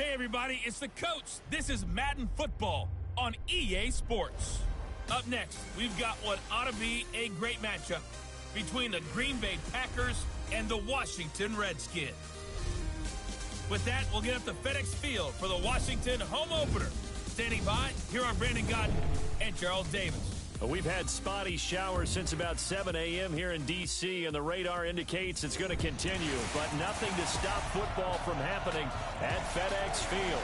Hey everybody, it's the coach. This is Madden Football on EA Sports. Up next, we've got what ought to be a great matchup between the Green Bay Packers and the Washington Redskins. With that, we'll get up to FedEx Field for the Washington home opener. Standing by, here are Brandon Godden and Charles Davis. We've had spotty showers since about 7 a.m. here in D.C., and the radar indicates it's going to continue, but nothing to stop football from happening at FedEx Field.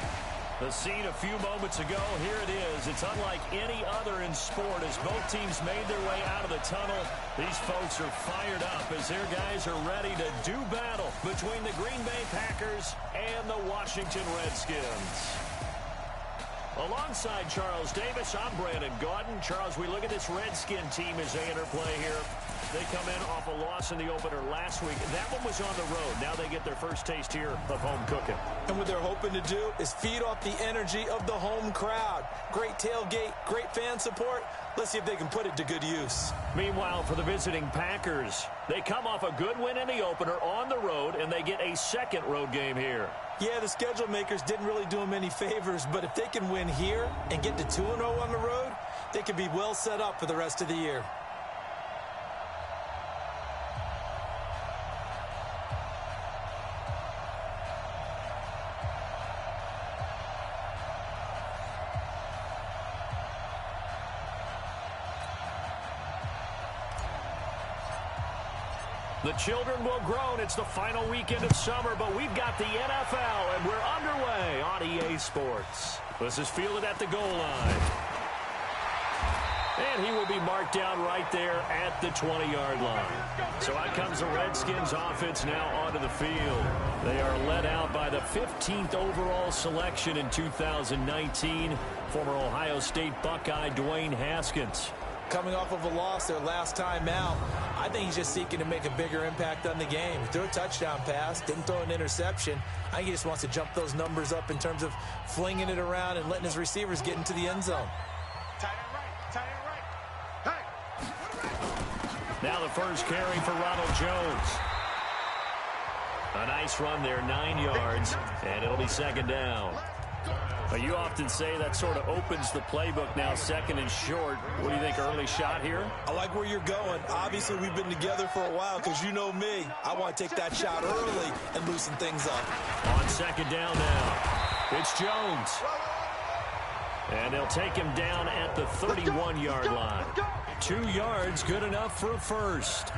The scene a few moments ago, here it is. It's unlike any other in sport as both teams made their way out of the tunnel. These folks are fired up as their guys are ready to do battle between the Green Bay Packers and the Washington Redskins. Alongside Charles Davis, I'm Brandon Godden. Charles, we look at this Redskin team as they interplay here. They come in off a loss in the opener last week. That one was on the road. Now they get their first taste here of home cooking. And what they're hoping to do is feed off the energy of the home crowd. Great tailgate, great fan support. Let's see if they can put it to good use. Meanwhile, for the visiting Packers, they come off a good win in the opener on the road, and they get a second road game here. Yeah, the schedule makers didn't really do them any favors, but if they can win here and get to 2-0 on the road, they could be well set up for the rest of the year. The children will groan. It's the final weekend of summer, but we've got the NFL, and we're underway on EA Sports. This is fielded at the goal line. And he will be marked down right there at the 20-yard line. So out comes the Redskins offense now onto the field. They are led out by the 15th overall selection in 2019, former Ohio State Buckeye Dwayne Haskins. Coming off of a loss their last time out, I think he's just seeking to make a bigger impact on the game. He threw a touchdown pass, didn't throw an interception. I think he just wants to jump those numbers up in terms of flinging it around and letting his receivers get into the end zone. Tight end right. Hey. Now the first carry for Ronald Jones. A nice run there, 9 yards, and it'll be second down. You often say that sort of opens the playbook now, second and short. What do you think, early shot here? I like where you're going. Obviously, we've been together for a while because you know me. I want to take that shot early and loosen things up. On second down now, it's Jones. And they'll take him down at the 31-yard line. 2 yards, good enough for a first.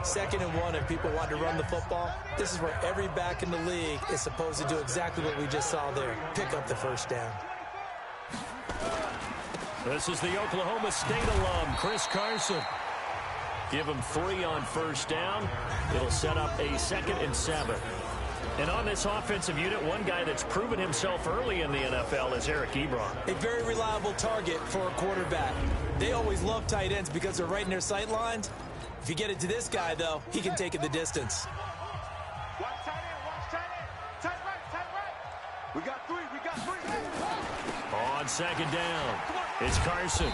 2nd and 1, if people want to run the football, this is where every back in the league is supposed to do exactly what we just saw there. Pick up the first down. This is the Oklahoma State alum, Chris Carson. Give him 3 on first down. It'll set up a 2nd and 7. And on this offensive unit, one guy that's proven himself early in the NFL is Eric Ebron. A very reliable target for a quarterback. They always love tight ends because they're right in their sight lines. If you get it to this guy, though, he can take it the distance. Watch tight end. Tight right. We got 3. On second down, it's Carson.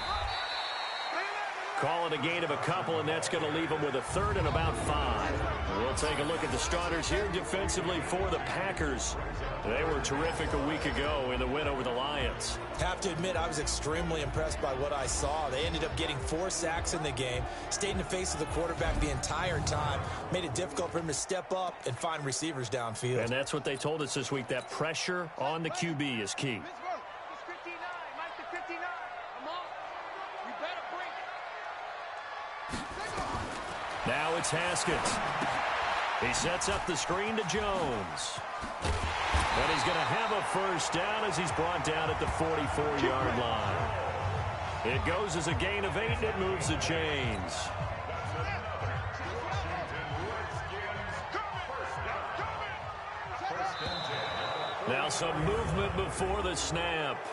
Call it a gain of a couple, and that's going to leave him with a 3rd and about 5. We'll take a look at the starters here defensively for the Packers. They were terrific a week ago in the win over the Lions. Have to admit, I was extremely impressed by what I saw. They ended up getting 4 sacks in the game, stayed in the face of the quarterback the entire time, made it difficult for him to step up and find receivers downfield. And that's what they told us this week, that pressure on the QB is key. Now it's Haskins. He sets up the screen to Jones. And he's going to have a first down as he's brought down at the 44-yard line. It goes as a gain of 8, and it moves the chains. Now some movement before the snap.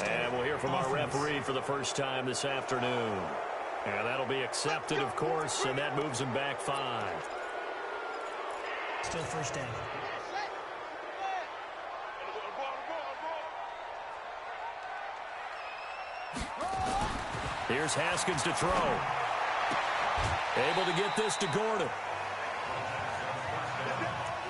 And we'll hear from our referee for the first time this afternoon. And that'll be accepted, of course, and that moves him back 5. Still first down. Here's Haskins to throw. Able to get this to Gordon.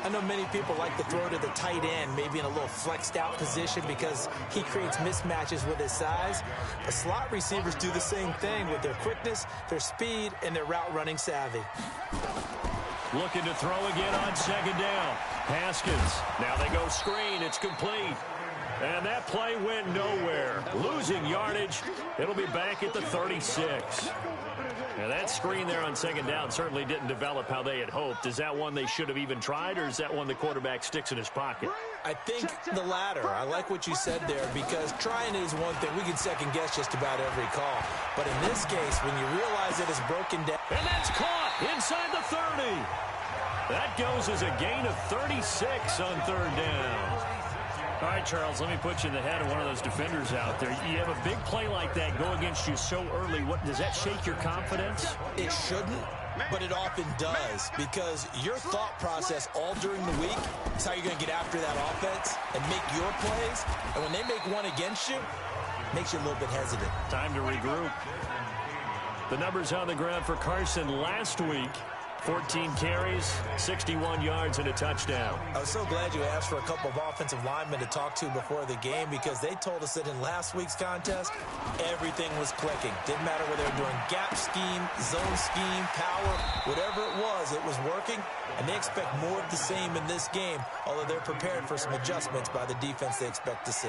I know many people like to throw to the tight end, maybe in a little flexed out position because he creates mismatches with his size. But slot receivers do the same thing with their quickness, their speed, and their route running savvy. Looking to throw again on second down. Haskins. Now they go screen. It's complete. And that play went nowhere. Losing yardage. It'll be back at the 36. And that screen there on second down certainly didn't develop how they had hoped. Is that one they should have even tried, or is that one the quarterback sticks in his pocket? I think the latter. I like what you said there, because trying is one thing. We can second guess just about every call. But in this case, when you realize that it's broken down. And that's caught inside the 30. That goes as a gain of 36 on third down. All right, Charles, let me put you in the head of one of those defenders out there. You have a big play like that go against you so early. What does that shake your confidence? It shouldn't, but it often does, because your thought process all during the week is how you're going to get after that offense and make your plays. And when they make one against you, it makes you a little bit hesitant. Time to regroup. The numbers on the ground for Carson last week. 14 carries, 61 yards, and a touchdown. I was so glad you asked for a couple of offensive linemen to talk to before the game, because they told us that in last week's contest, everything was clicking. Didn't matter whether they were doing gap scheme, zone scheme, power, whatever it was working, and they expect more of the same in this game, although they're prepared for some adjustments by the defense they expect to see.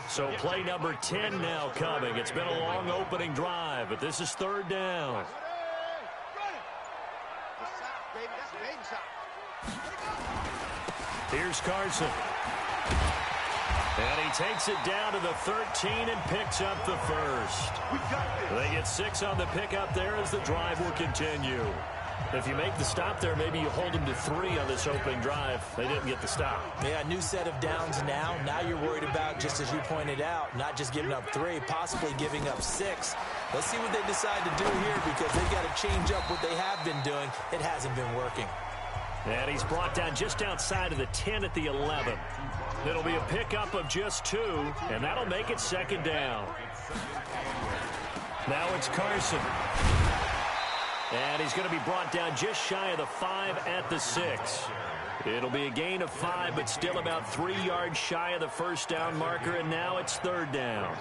So play number 10 now coming. It's been a long opening drive, but this is third down. Here's Carson. And he takes it down to the 13 and picks up the first. They get 6 on the pickup there as the drive will continue. If you make the stop there, maybe you hold them to 3 on this opening drive. They didn't get the stop. Yeah, new set of downs now. Now you're worried about, just as you pointed out, not just giving up 3, possibly giving up 6. Let's see what they decide to do here, because they've got to change up what they have been doing. It hasn't been working. And he's brought down just outside of the 10 at the 11. It'll be a pickup of just 2, and that'll make it second down. Now it's Carson. And he's going to be brought down just shy of the 5 at the 6. It'll be a gain of 5, but still about 3 yards shy of the first down marker, and now it's third down.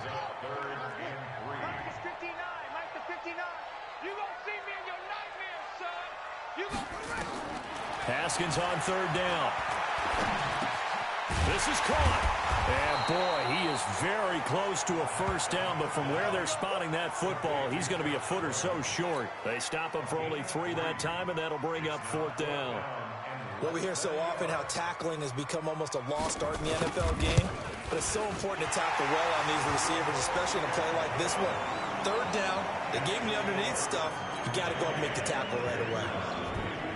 Haskins on third down. This is caught. And, boy, he is very close to a first down, but from where they're spotting that football, he's going to be a foot or so short. They stop him for only 3 that time, and that'll bring up fourth down. Well, we hear so often how tackling has become almost a lost art in the NFL game, but it's so important to tackle well on these receivers, especially in a play like this one. Third down, they gave him the underneath stuff. You got to go and make the tackle right away.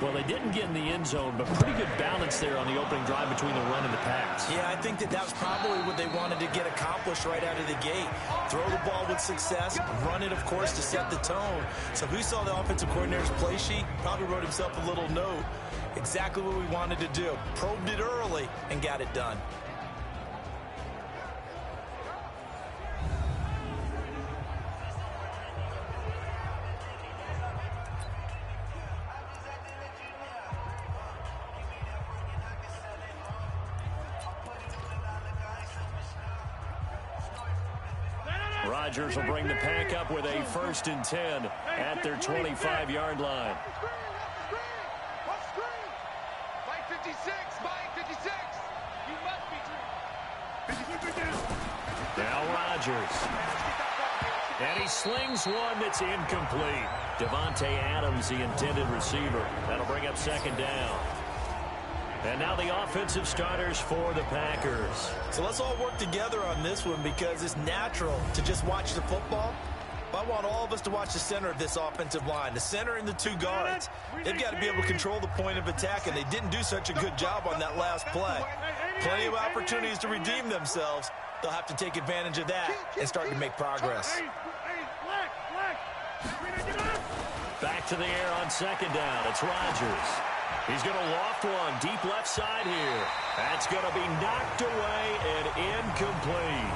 Well, they didn't get in the end zone, but pretty good balance there on the opening drive between the run and the pass. Yeah, I think that was probably what they wanted to get accomplished right out of the gate. Throw the ball with success, run it, of course, to set the tone. So who saw the offensive coordinator's play sheet probably wrote himself a little note. Exactly what we wanted to do. Probed it early and got it done. Rodgers will bring the pack up with a 1st and 10 at their 25-yard line. Now Rodgers. And he slings one that's incomplete. Devontae Adams, the intended receiver. That'll bring up second down. And now the offensive starters for the Packers. So let's all work together on this one, because it's natural to just watch the football. But I want all of us to watch the center of this offensive line, the center and the 2 guards. They've got to be able to control the point of attack, and they didn't do such a good job on that last play. Plenty of opportunities to redeem themselves. They'll have to take advantage of that and start to make progress. Back to the air on second down. It's Rodgers. He's going to loft one deep left side here. That's going to be knocked away and incomplete.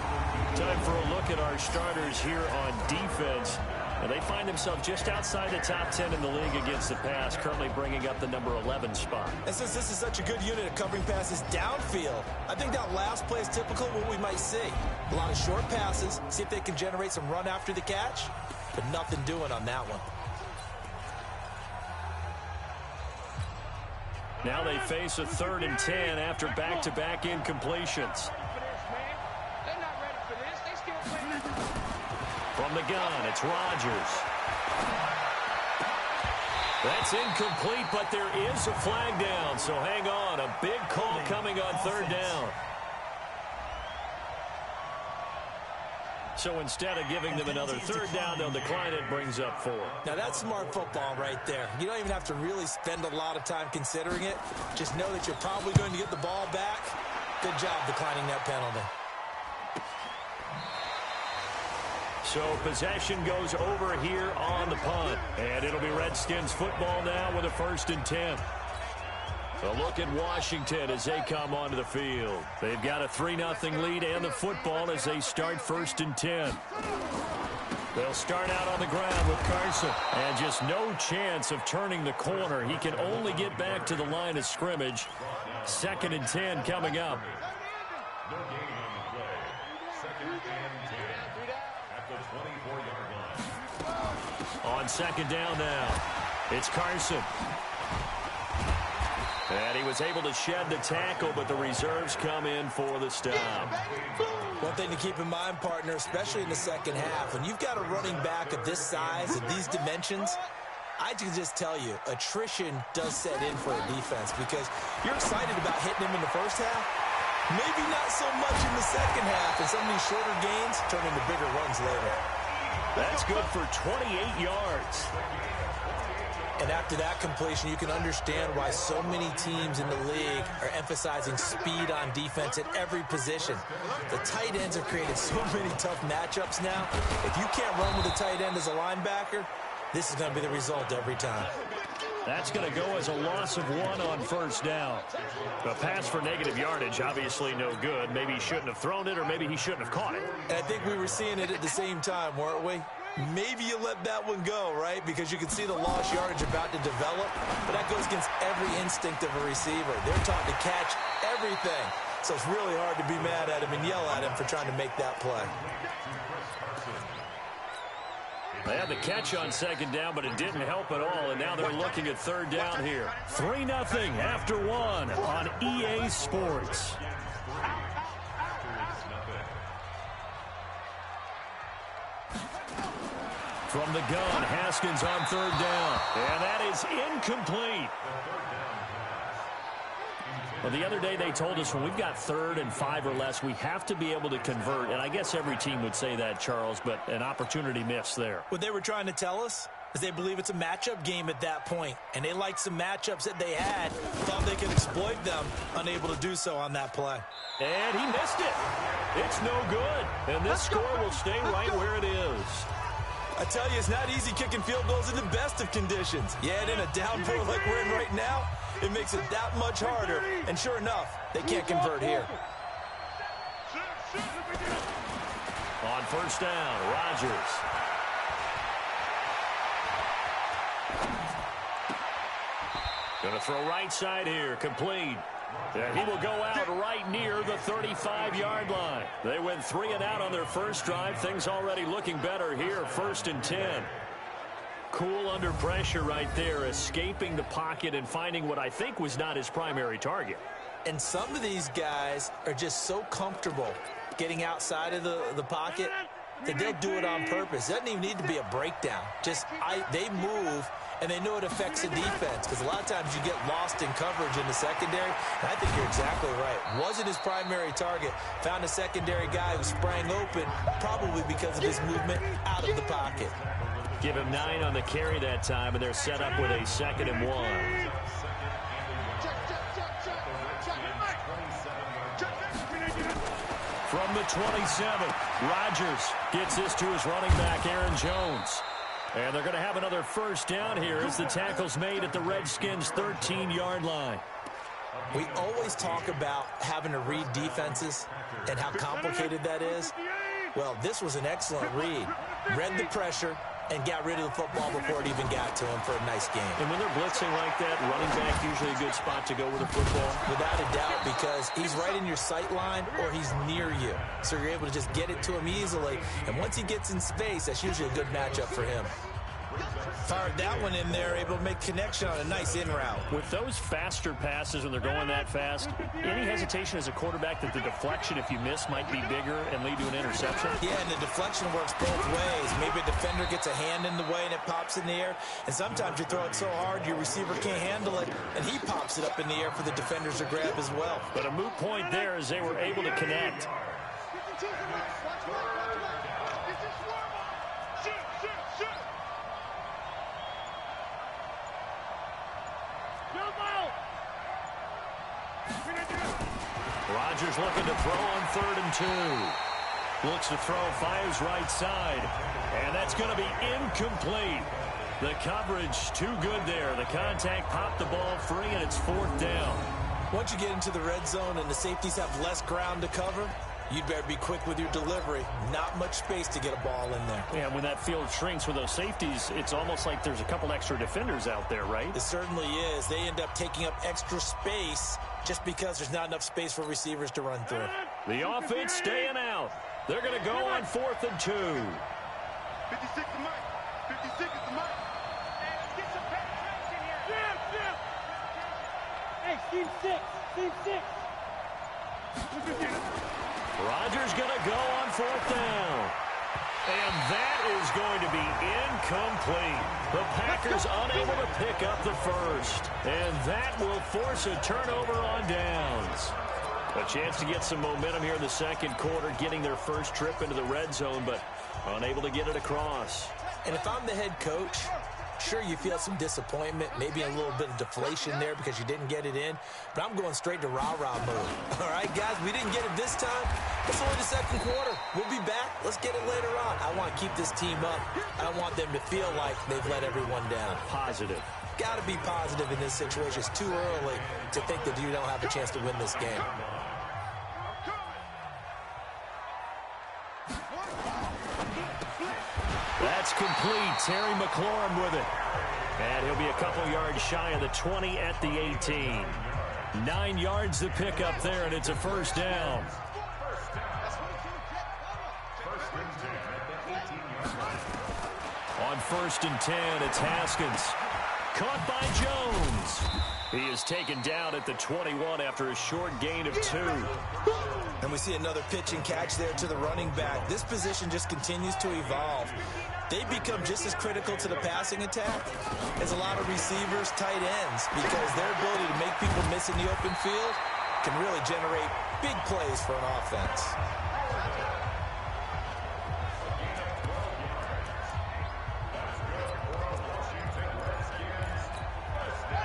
Time for a look at our starters here on defense. And they find themselves just outside the top 10 in the league against the pass, currently bringing up the number 11 spot. And since this is such a good unit of covering passes downfield, I think that last play is typical of what we might see. A lot of short passes, see if they can generate some run after the catch, but nothing doing on that one. Now they face a 3rd and 10 after back-to-back incompletions. From the gun, it's Rodgers. That's incomplete, but there is a flag down, so hang on. A big call coming on 3rd down. So instead of giving them another 3rd down, they'll decline it, brings up 4. Now that's smart football right there. You don't even have to really spend a lot of time considering it. Just know that you're probably going to get the ball back. Good job declining that penalty. So possession goes over here on the punt. And it'll be Redskins football now with a 1st and 10. A look at Washington as they come onto the field. They've got a 3-0 lead and the football as they start 1st and 10. They'll start out on the ground with Carson. And just no chance of turning the corner. He can only get back to the line of scrimmage. 2nd and 10 coming up. On 2nd down now, it's Carson. And he was able to shed the tackle, but the reserves come in for the stop. One thing to keep in mind, partner, especially in the second half, when you've got a running back of this size and these dimensions, I can just tell you, attrition does set in for a defense because you're excited about hitting him in the first half. Maybe not so much in the second half, and some of these shorter gains turn into bigger runs later. That's good for 28 yards. And after that completion, you can understand why so many teams in the league are emphasizing speed on defense at every position. The tight ends have created so many tough matchups now. If you can't run with a tight end as a linebacker, this is going to be the result every time. That's going to go as a loss of 1 on 1st down. A pass for negative yardage, obviously no good. Maybe he shouldn't have thrown it, or maybe he shouldn't have caught it. And I think we were seeing it at the same time, weren't we? Maybe you let that one go, right? Because you can see the lost yardage about to develop. But that goes against every instinct of a receiver. They're taught to catch everything. So it's really hard to be mad at him and yell at him for trying to make that play. They had the catch on 2nd down, but it didn't help at all, and now they're looking at 3rd down here. 3-0 after 1 on EA Sports. From the gun, Haskins on 3rd down, and that is incomplete. Well, the other day they told us when we've got 3rd and 5 or less, we have to be able to convert. And I guess every team would say that, Charles, but an opportunity missed there. What they were trying to tell us is they believe it's a matchup game at that point. And they liked some matchups that they had, thought they could exploit them, unable to do so on that play. And he missed it. It's no good. And this score will stay right where it is. I tell you, it's not easy kicking field goals in the best of conditions. Yet in a downpour like we're in right now, it makes it that much harder. And sure enough, they can't convert here. On 1st down, Rodgers. Going to throw right side here, complete. And he will go out right near the 35-yard line. They went 3 and out on their first drive. Things already looking better here, 1st and 10. Cool under pressure right there, escaping the pocket and finding what I think was not his primary target. And some of these guys are just so comfortable getting outside of the pocket that they'll do it on purpose. It doesn't even need to be a breakdown. They move, and they know it affects the defense because a lot of times you get lost in coverage in the secondary. And I think you're exactly right. Wasn't his primary target. Found a secondary guy who sprang open, probably because of his movement out of the pocket. Give him 9 on the carry that time, and they're set up with a 2nd and 1. From the 27, Rodgers gets this to his running back, Aaron Jones. And they're going to have another 1st down here as the tackle's made at the Redskins' 13-yard line. We always talk about having to read defenses and how complicated that is. Well, this was an excellent read. Read the pressure, and got rid of the football before it even got to him for a nice game. And when they're blitzing like that, running back usually a good spot to go with the football? Without a doubt, because he's right in your sight line or he's near you. So you're able to just get it to him easily. And once he gets in space, that's usually a good matchup for him. Fired that one in there, able to make connection on a nice in route. With those faster passes when they're going that fast, any hesitation as a quarterback that the deflection, if you miss, might be bigger and lead to an interception? Yeah, and the deflection works both ways. Maybe a defender gets a hand in the way and it pops in the air. And sometimes you throw it so hard your receiver can't handle it, and he pops it up in the air for the defenders to grab as well. But a moot point there as they were able to connect. Rodgers looking to throw on 3rd and 2. Looks to throw, fires right side. And that's going to be incomplete. The coverage too good there. The contact popped the ball free, and it's 4th down. Once you get into the red zone and the safeties have less ground to cover, you'd better be quick with your delivery. Not much space to get a ball in there. Yeah, when that field shrinks with those safeties, it's almost like there's a couple extra defenders out there, right? It certainly is. They end up taking up extra space just because there's not enough space for receivers to run through. The offense staying out. They're going to go on 4th and 2. 56 to Mike. 56 is the Mike. Hey, get some penetration here. Jim. Hey, Steve 6. Steve 6. Rodgers going to go on 4th down. And that is going to be incomplete. The Packers unable to pick up the first. And that will force a turnover on downs. A chance to get some momentum here in the second quarter, getting their first trip into the red zone, but unable to get it across. And if I'm the head coach, sure, you feel some disappointment, maybe a little bit of deflation there because you didn't get it in, but I'm going straight to rah-rah mode. All right, guys, we didn't get it this time. It's only the second quarter. We'll be back. Let's get it later on. I want to keep this team up. I don't want them to feel like they've let everyone down. Positive. Got to be positive in this situation. It's too early to think that you don't have a chance to win this game. That's complete. Terry McLaurin with it. And he'll be a couple yards shy of the 20 at the 18. 9 yards to pick up there, and it's a first down. On 1st and 10, it's Haskins. Caught by Jones. He is taken down at the 21 after a short gain of 2. And we see another pitch and catch there to the running back. This position just continues to evolve. They become just as critical to the passing attack as a lot of receivers, tight ends, because their ability to make people miss in the open field can really generate big plays for an offense.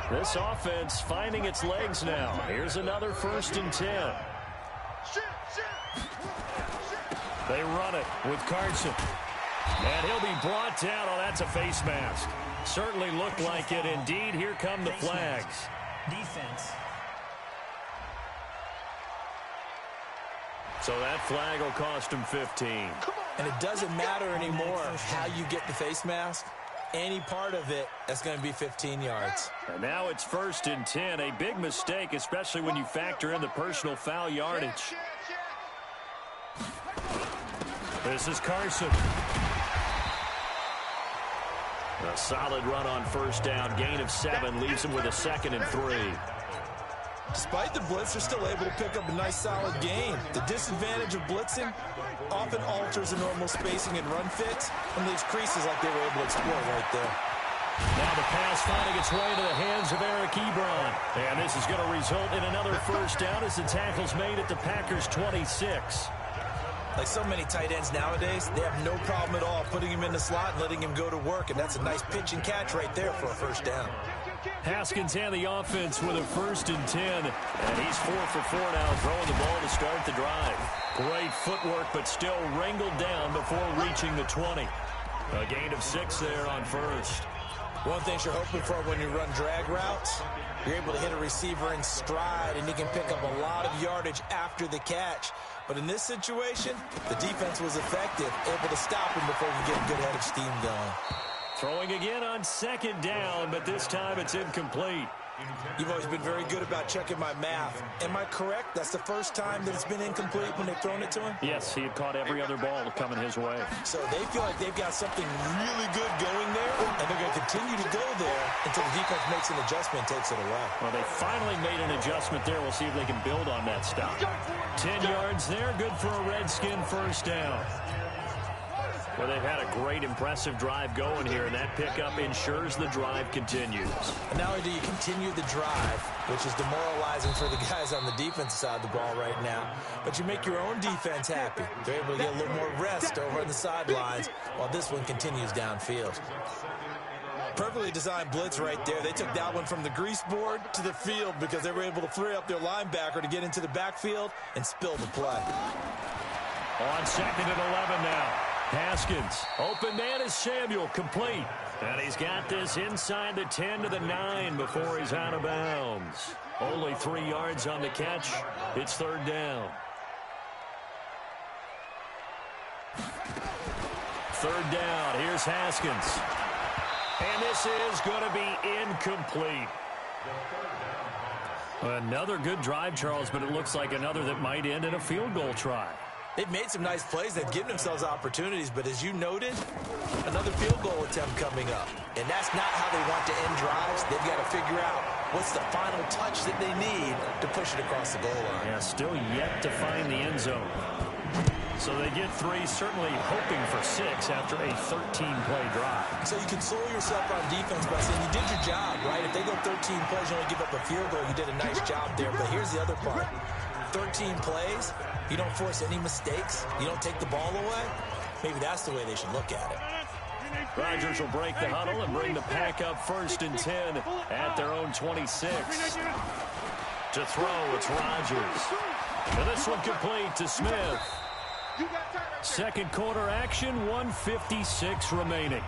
This offense finding its legs now. Here's another 1st and 10. They run it with Carson. And he'll be brought down. Oh, that's a face mask. Certainly looked like it. Indeed, here come the flags. Defense. So that flag will cost him 15. And it doesn't matter anymore how you get the face mask. Any part of it, that's going to be 15 yards. And now it's 1st and 10. A big mistake, especially when you factor in the personal foul yardage. This is Carson. A solid run on 1st down. Gain of 7 leaves him with a 2nd and 3. Despite the blitz, they're still able to pick up a nice solid gain. The disadvantage of blitzing often alters the normal spacing and run fits and leaves creases like they were able to exploit right there. Now the pass finding its way into the hands of Eric Ebron. And this is going to result in another 1st down as the tackle's made at the Packers' 26. Like so many tight ends nowadays, they have no problem at all putting him in the slot and letting him go to work, and that's a nice pitch and catch right there for a 1st down. Haskins and the offense with a 1st and 10, and he's 4 for 4 now, throwing the ball to start the drive. Great footwork, but still wrangled down before reaching the 20. A gain of 6 there on 1st. One thing you're hoping for when you run drag routes, You're able to hit a receiver in stride, and he can pick up a lot of yardage after the catch. But in this situation, the defense was effective, able to stop him before he could get a good head of steam going. Throwing again on second down, but this time it's incomplete. You've always been very good about checking my math. Am I correct? That's the first time that it's been incomplete when they've thrown it to him? Yes, he had caught every other ball coming his way. So they feel like they've got something really good going there, and they're going to continue to go there until the defense makes an adjustment and takes it away. Well, they finally made an adjustment there. We'll see if they can build on that stop. 10 yards there, good for a Redskin first down. Well, they've had a great, impressive drive going here, and that pickup ensures the drive continues. And not only do you continue the drive, which is demoralizing for the guys on the defensive side of the ball right now, but you make your own defense happy. They're able to get a little more rest over on the sidelines while this one continues downfield. Perfectly designed blitz right there. They took that one from the grease board to the field because they were able to free up their linebacker to get into the backfield and spill the play. On second and 11 now. Haskins, open man is Samuel, complete. And he's got this inside the 10 to the 9 before he's out of bounds. Only 3 yards on the catch. It's third down. Third down, here's Haskins. And this is going to be incomplete. Another good drive, Charles, but it looks like another that might end in a field goal try. They've made some nice plays. They've given themselves opportunities, but as you noted, another field goal attempt coming up. And that's not how they want to end drives. They've got to figure out what's the final touch that they need to push it across the goal line. Yeah, still yet to find the end zone. So they get 3, certainly hoping for 6 after a 13-play drive. So you console yourself on defense by saying you did your job, right? If they go 13 plays, you only give up a field goal, you did a nice job there. But here's the other part. 13 plays, you don't force any mistakes, you don't take the ball away. Maybe that's the way they should look at it. Rodgers will break the huddle and bring the pack up first and 10 at their own 26. To throw, it's Rodgers. And this one complete to Smith. Second quarter action, 1:56 remaining.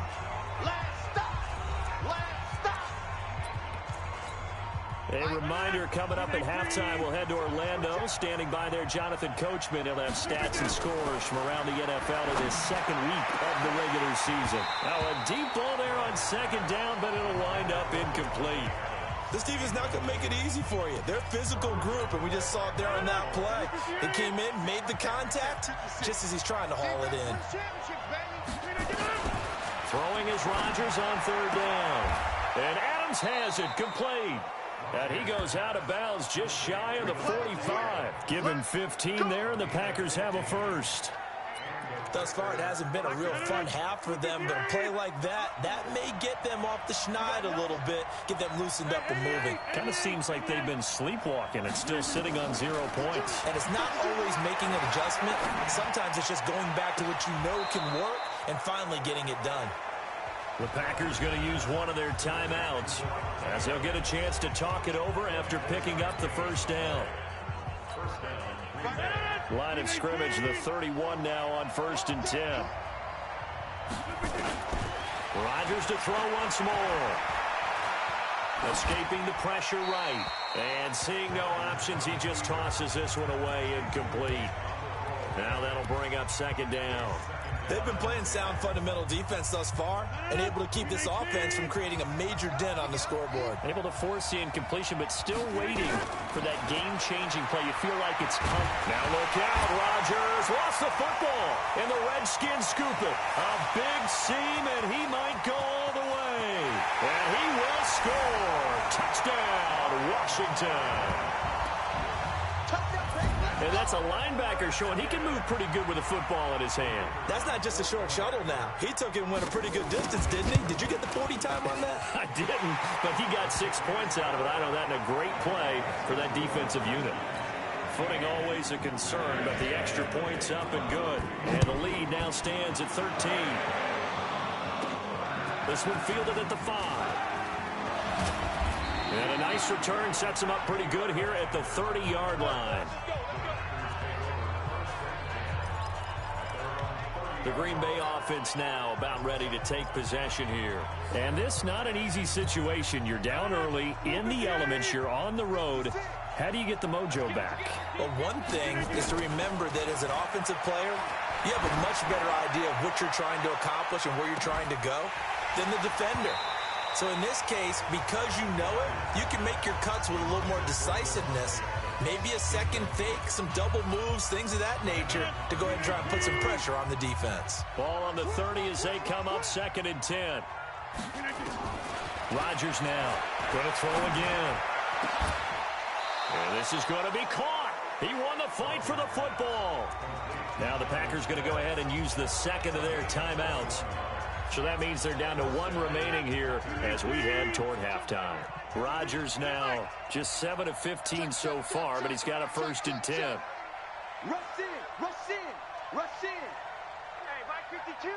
A reminder coming up at halftime, we'll head to Orlando. Standing by there, Jonathan Coachman. He'll have stats and scores from around the NFL in his second week of the regular season. Now a deep ball there on second down, but it'll wind up incomplete. This team is not going to make it easy for you. They're a physical group, and we just saw it there on that play. They came in, made the contact, just as he's trying to haul it in. Throwing is Rodgers on third down. And Adams has it, complete. And he goes out of bounds just shy of the 45. Given 15 there, and the Packers have a first. Thus far, it hasn't been a real fun half for them, but a play like that may get them off the schneid a little bit, get them loosened up and moving. Kind of seems like they've been sleepwalking and still sitting on 0 points. And it's not always making an adjustment. Sometimes it's just going back to what you know can work and finally getting it done. The Packers going to use one of their timeouts as they'll get a chance to talk it over after picking up the first down. Line of scrimmage, the 31 now on first and 10. Rodgers to throw once more. Escaping the pressure right. And seeing no options, he just tosses this one away, incomplete. Now that'll bring up second down. They've been playing sound fundamental defense thus far and able to keep this offense from creating a major dent on the scoreboard. Able to force the incompletion, but still waiting for that game-changing play. You feel like it's coming. Now look out, Rodgers lost the football, and the Redskins scoop it. A big seam, and he might go all the way. And he will score. Touchdown, Washington. And that's a linebacker showing he can move pretty good with a football in his hand. That's not just a short shuttle now. He took it and went a pretty good distance, didn't he? Did you get the 40 time on that? I didn't, but he got 6 points out of it. I know that in a great play for that defensive unit. Footing always a concern, but the extra points up and good. And the lead now stands at 13. This one fielded at the 5. And a nice return sets him up pretty good here at the 30-yard line. The Green Bay offense now about ready to take possession here. And this not an easy situation. You're down early, in the elements, you're on the road. How do you get the mojo back? Well, one thing is to remember that as an offensive player, you have a much better idea of what you're trying to accomplish and where you're trying to go than the defender. So in this case, because you know it, you can make your cuts with a little more decisiveness. Maybe a second fake, some double moves, things of that nature to go ahead and try and put some pressure on the defense. Ball on the 30 as they come up 2nd and 10. Rodgers now going to throw again. And this is going to be caught. He won the fight for the football. Now the Packers going to go ahead and use the second of their timeouts. So that means they're down to 1 remaining here as we head toward halftime. Rodgers now just 7 of 15 so far, but he's got a 1st and 10. Rush in, rush in, rush in. Hey, Mike 52,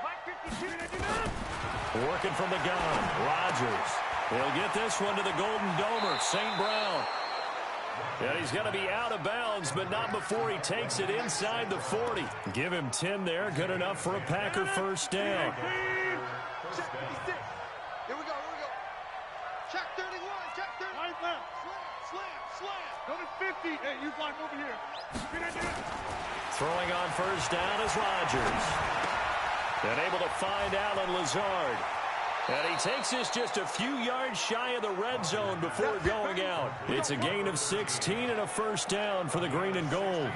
Mike 52. Working from the gun, Rodgers. He'll get this one to the Golden Domer, St. Brown. And he's going to be out of bounds, but not before he takes it inside the 40. Give him 10 there. Good enough for a Packer 1st down. Check 56. Here we go, here we go. Check 31, check 31. Right left. Slam. Go to 50. Hey, you block over here. Throwing on 1st down is Rodgers. And able to find Allen Lazard. And he takes this just a few yards shy of the red zone before going out. It's a gain of 16 and a 1st down for the green and gold.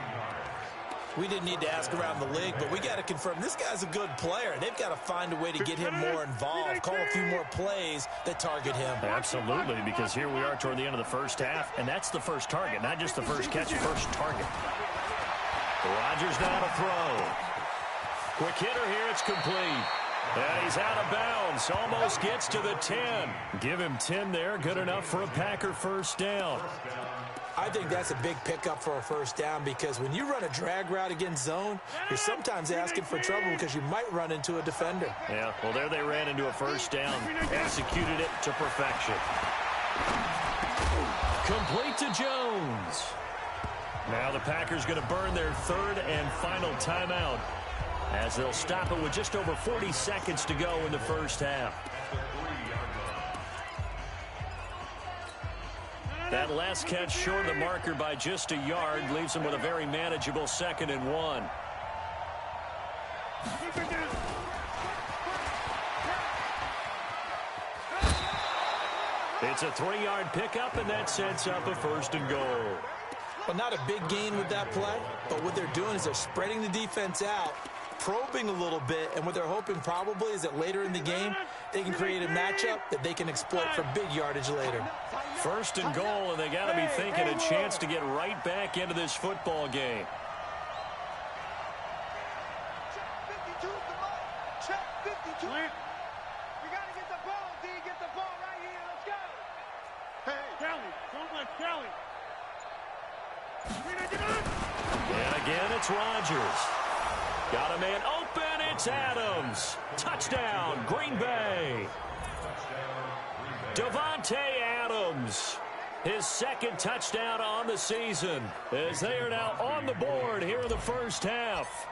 We didn't need to ask around the league, but we got to confirm this guy's a good player. They've got to find a way to get him more involved, call a few more plays that target him. Absolutely, because here we are toward the end of the 1st half, and that's the first target, not just the first catch, first target. Rodgers now to throw. Quick hitter here, it's complete. And he's out of bounds, almost gets to the 10. Give him 10 there, good enough for a Packer 1st down. I think that's a big pickup for a 1st down because when you run a drag route against zone, you're sometimes asking for trouble because you might run into a defender. Yeah, well, there they ran into a 1st down, executed it to perfection. Complete to Jones. Now the Packers going to burn their 3rd and final timeout, as they'll stop it with just over 40 seconds to go in the 1st half. That last catch short of the marker by just a yard leaves him with a very manageable 2nd and 1. It's a 3-yard pickup, and that sets up a 1st and goal. Well, not a big gain with that play, but what they're doing is they're spreading the defense out, probing a little bit, and what they're hoping probably is that later in the game, they can create a matchup that they can exploit for big yardage later. 1st and goal, and they got to be thinking a chance to get right back into this football game. Check 52 is the ball. Check 52. You got to get the ball, D. Get the ball right here. Let's go. Hey, Kelly. Don't let Kelly. And again, it's Rodgers. Got a man open. It's Adams. Touchdown, Green Bay. Davante Adams, his 2nd touchdown on the season, as they are now on the board here in the 1st half.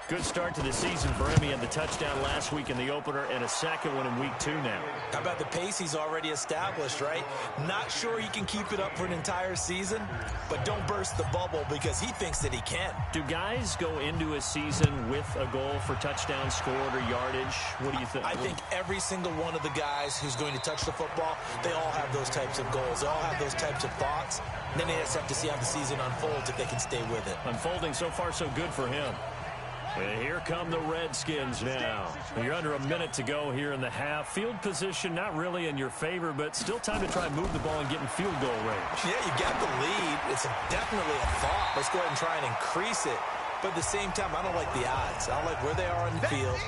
Good start to the season for him. He had the touchdown last week in the opener and a 2nd one in week 2 now. How about the pace he's already established, right? Not sure he can keep it up for an entire season, but don't burst the bubble because he thinks that he can. Do guys go into a season with a goal for touchdown scored or yardage? What do you think? I think every single one of the guys who's going to touch the football, they all have those types of goals. They all have those types of thoughts. And then they just have to see how the season unfolds if they can stay with it. Unfolding so far so good for him. And here come the Redskins now. You're under a minute to go here in the half. Field position not really in your favor, but still time to try and move the ball and get in field goal range. Yeah, you got the lead. It's definitely a thought. Let's go ahead and try and increase it. But at the same time, I don't like the odds. I don't like where they are on the field.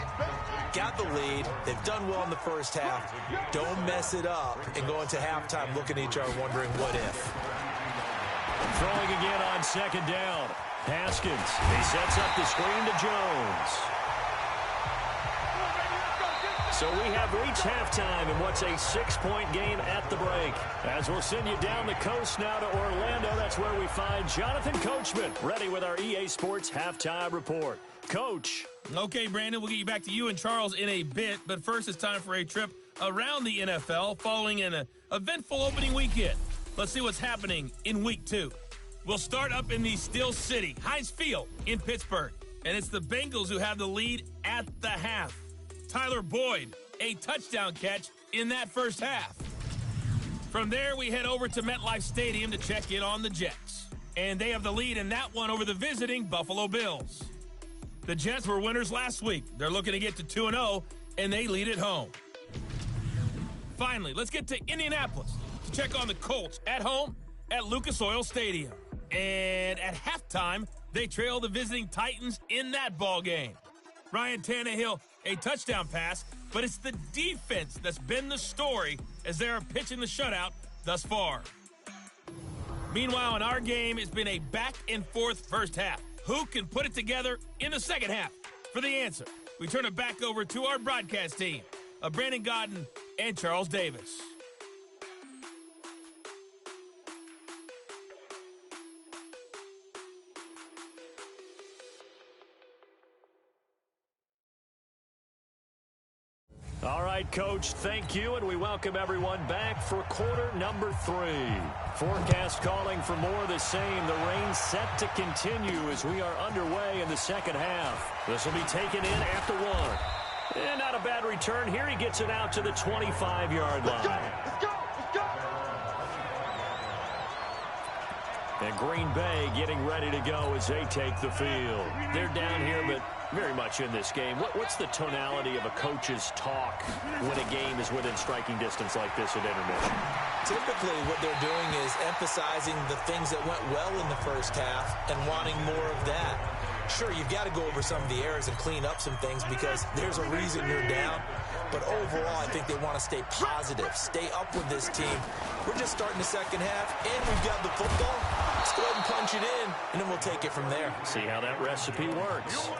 Got the lead. They've done well in the 1st half. Don't mess it up and go into halftime looking at each other wondering what if. Throwing again on 2nd down. Haskins, he sets up the screen to Jones. So we have reached halftime in what's a 6-point game at the break. As we'll send you down the coast now to Orlando, that's where we find Jonathan Coachman ready with our EA Sports Halftime Report. Coach. Okay, Brandon, we'll get you back to you and Charles in a bit, but first it's time for a trip around the NFL following an eventful opening weekend. Let's see what's happening in Week 2. We'll start up in the Steel City, Heinz Field in Pittsburgh, and it's the Bengals who have the lead at the half. Tyler Boyd, a touchdown catch in that first half. From there, we head over to MetLife Stadium to check in on the Jets, and they have the lead in that one over the visiting Buffalo Bills. The Jets were winners last week. They're looking to get to 2-0, and they lead at home. Finally, let's get to Indianapolis to check on the Colts at home at Lucas Oil Stadium. And at halftime, they trail the visiting Titans in that ball game. Ryan Tannehill, a touchdown pass, but it's the defense that's been the story as they are pitching the shutout thus far. Meanwhile, in our game, it's been a back-and-forth first half. Who can put it together in the second half? For the answer, we turn it back over to our broadcast team of Brandon Godden and Charles Davis. All right, Coach, thank you, and we welcome everyone back for quarter number 3. Forecast calling for more of the same. The rain set to continue as we are underway in the second half. This will be taken in after 1. And not a bad return here. He gets it out to the 25-yard line. Let's go! And Green Bay getting ready to go as they take the field. They're down here, but very much in this game. What's the tonality of a coach's talk when a game is within striking distance like this at intermission? Typically, what they're doing is emphasizing the things that went well in the first half and wanting more of that. Sure, you've got to go over some of the errors and clean up some things because there's a reason you're down. But overall, I think they want to stay positive, stay up with this team. We're just starting the second half, and we've got the football. Let's go ahead and punch it in, and then we'll take it from there. See how that recipe works.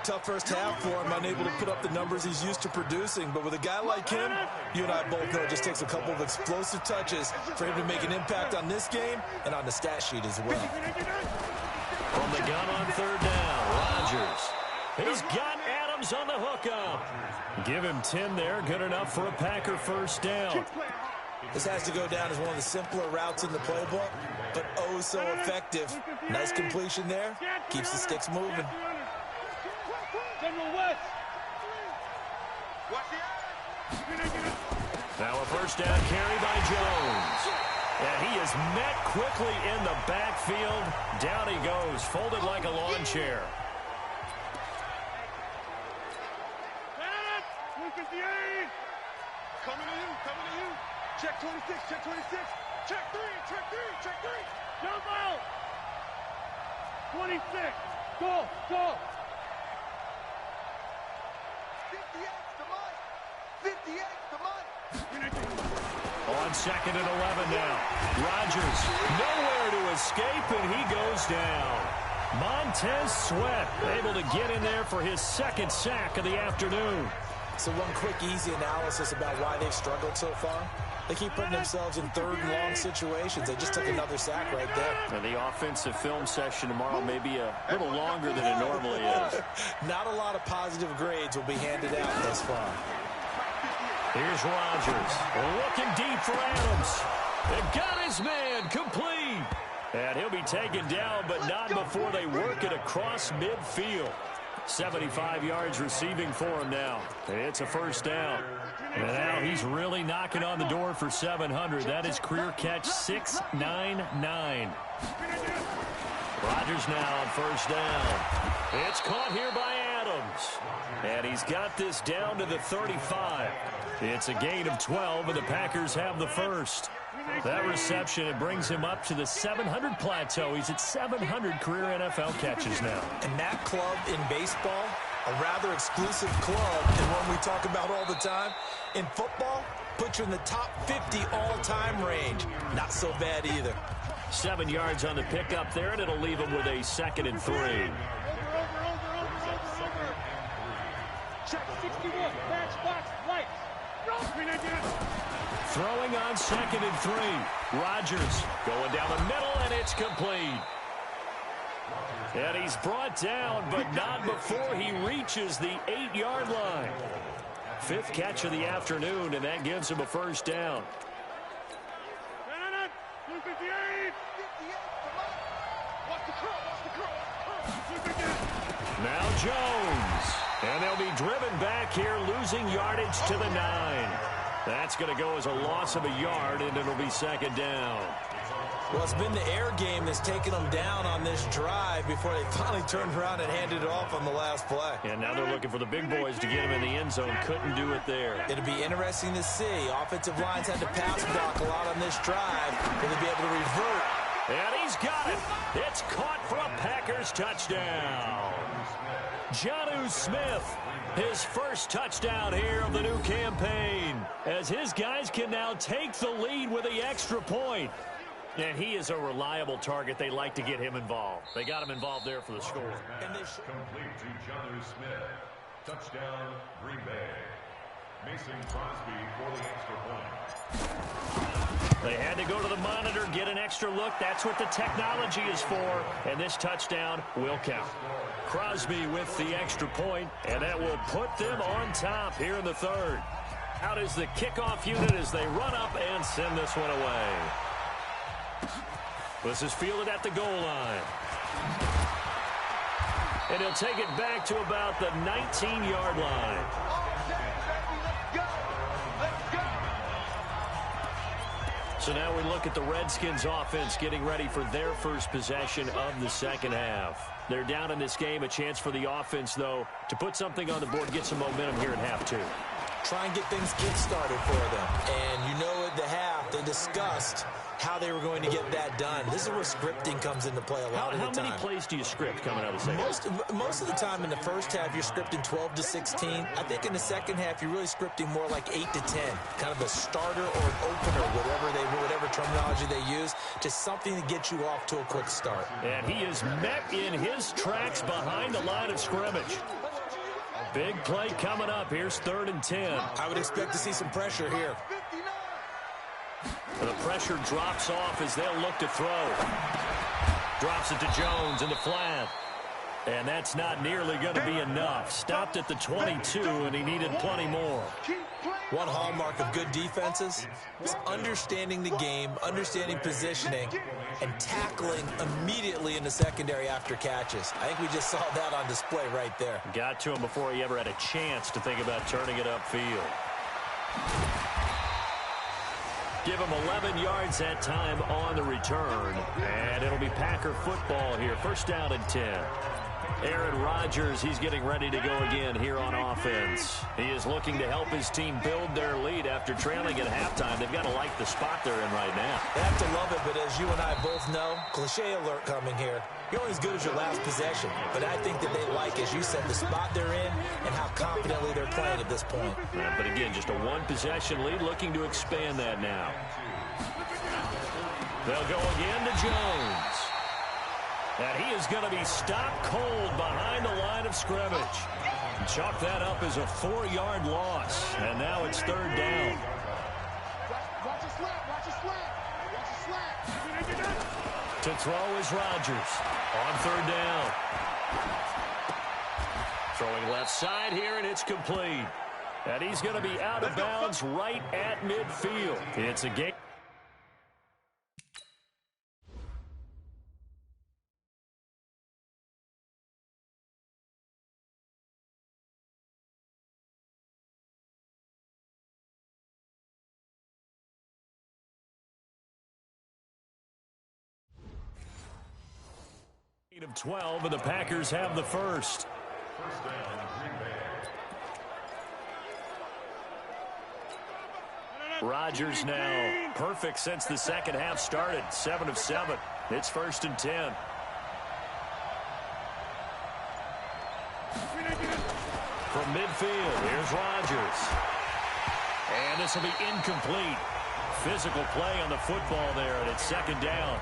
Tough first half for him, unable to put up the numbers he's used to producing. But with a guy like him, you and I both know it just takes a couple of explosive touches for him to make an impact on this game and on the stat sheet as well. From the gun on third down, Rodgers. He's got Adams on the hookup. Give him 10 there, good enough for a Packer first down. This has to go down as one of the simpler routes in the playbook, but oh so effective. Nice completion there, keeps the sticks moving. Now a first down carry by Jones. And he is met quickly in the backfield. Down he goes, folded like a lawn chair. Coming to you. Check 26, check 26. Check 3, check 3, check 3. Jump out. 26. Go. 58's the Mike. 58's the Mike. On second and 11 now. Rodgers nowhere to escape, and he goes down. Montez Sweat able to get in there for his second sack of the afternoon. So one quick, easy analysis about why they've struggled so far. They keep putting themselves in third and long situations. They just took another sack right there. And the offensive film session tomorrow may be a little longer than it normally is. Not a lot of positive grades will be handed out thus far. Here's Rodgers looking deep for Adams. They got his man complete. And he'll be taken down, but not before they work it across midfield. 75 yards receiving for him now. It's a first down. And now he's really knocking on the door for 700. That is career catch 699. Rodgers now on first down. It's caught here by Adams. And he's got this down to the 35. It's a gain of 12, and the Packers have the first. That reception, it brings him up to the 700 plateau. He's at 700 career NFL catches now. And that club in baseball, a rather exclusive club, and one we talk about all the time. In football, put you in the top 50 all-time range. Not so bad either. 7 yards on the pickup there, and it'll leave him with a second and 3. Check 61. Matchbox lights. Throwing on second and 3. Rodgers going down the middle, and it's complete. And he's brought down, but not before he reaches the 8-yard line. 5th catch of the afternoon, and that gives him a first down. Now Jones. And they'll be driven back here, losing yardage to the 9. That's going to go as a loss of a yard, and it'll be 2nd down. Well, it's been the air game that's taken them down on this drive before they finally turned around and handed it off on the last play. And now they're looking for the big boys to get him in the end zone. Couldn't do it there. It'll be interesting to see. Offensive lines had to pass block a lot on this drive. Will they be able to revert? And he's got it. It's caught for a Packers touchdown. Jonnu Smith, his first touchdown here of the new campaign, as his guys can now take the lead with the extra point. And he is a reliable target. They like to get him involved. They got him involved there for the score. Complete to Jonnu Smith. Touchdown, Green Bay. Mason Crosby for the extra point. They had to go to the monitor, get an extra look. That's what the technology is for. And this touchdown will count. Crosby with the extra point, and that will put them on top here in the 3rd. Out is the kickoff unit as they run up and send this one away. This is fielded at the goal line. And he'll take it back to about the 19-yard line. So now we look at the Redskins offense getting ready for their first possession of the second half. They're down in this game. A chance for the offense, though, to put something on the board, get some momentum here in half 2. Try and get things kick-started for them. And you know at the half, they discussed how they were going to get that done. This is where scripting comes into play a lot of the time. How many plays do you script coming out of the second? Most of the time in the first half, you're scripting 12 to 16. I think in the second half, you're really scripting more like 8 to 10. Kind of a starter or an opener, whatever terminology they use, just something to get you off to a quick start. And he is met in his tracks behind the line of scrimmage. Big play coming up. Here's 3rd and 10. I would expect to see some pressure here. The pressure drops off as they'll look to throw. Drops it to Jones in the flat. And that's not nearly going to be enough. Stopped at the 22, and he needed plenty more. One hallmark of good defenses is understanding the game, understanding positioning, and tackling immediately in the secondary after catches. I think we just saw that on display right there. Got to him before he ever had a chance to think about turning it upfield. Give him 11 yards that time on the return. And it'll be Packer football here. 1st down and 10. Aaron Rodgers, he's getting ready to go again here on offense. He is looking to help his team build their lead after trailing at halftime. They've got to like the spot they're in right now. They have to love it, but as you and I both know, cliche alert coming here. You're only as good as your last possession. But I think that they like, as you said, the spot they're in and how confidently they're playing at this point. But again, just a 1-possession lead, looking to expand that now. They'll go again to Jones. And he is going to be stopped cold behind the line of scrimmage. Chalk that up as a 4-yard loss. And now it's 3rd down. To throw is Rodgers on 3rd down. Throwing left side here, and it's complete. And he's going to be out of bounds right at midfield. It's a game. Of 12, and the Packers have the first. Rodgers now perfect since the second half started. 7 of 7. It's 1st and 10. From midfield, here's Rodgers. And this will be incomplete. Physical play on the football there, and it's 2nd down.